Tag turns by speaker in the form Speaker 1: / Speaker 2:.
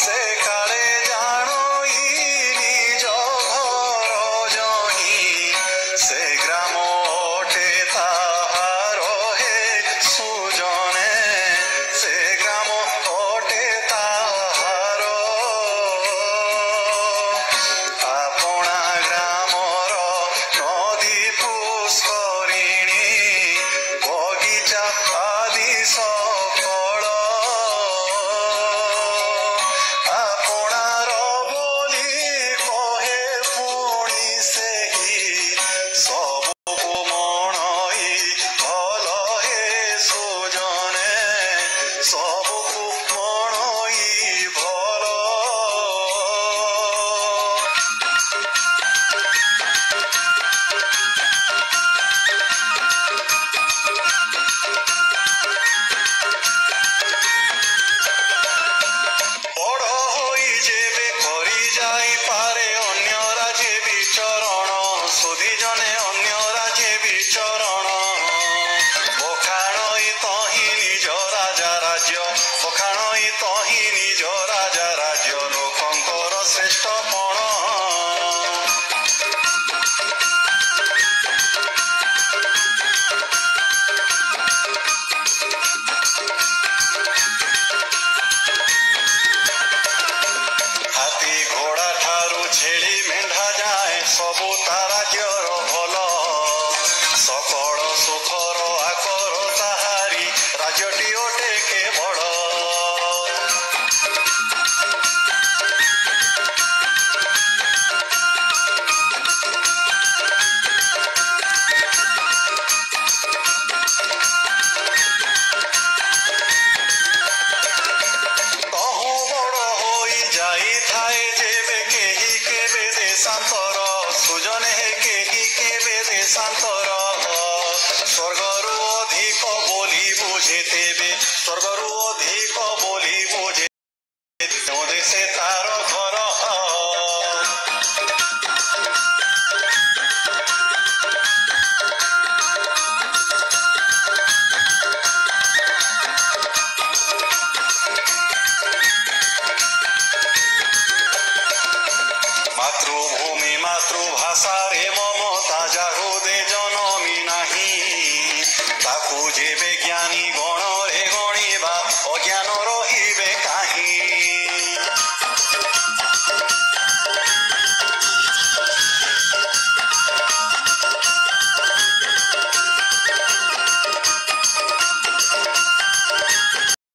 Speaker 1: से काले जानई निज घर जही से ग्राम ओटे ताहार हे सुजने से ग्राम ओटे ताहार आपणा ग्रामर नदी पुष्करिणी बगीचा आदि सकल आपणार बोली कहे पुणी सेही सबको मणई भल हे सुजने सबको मणई भल बड़ होई जेबे करी जाई पारे अन्य राज्ये विचरण सुधी जने अन्य राज्ये विचरण बखाणई तही निज राजा राज्य बखाणई तही निज राजा राज्य लोकंकर श्रेष्ठपण हाथी घोड़ा ठारू छेड़ी मेंढा जाए सबु ता राज्यर भल सकल सुखर आकर ताहारी राज्यटी ओटे केवल तहु बड़ होई जाई थाए जेबे केही केबे देशांतर सुजने केही केबे देशांतर स्वर्गरु अधिक बोली बुझे तेबे स्वर्गरु अधिक बोली बुझे देशे तार घर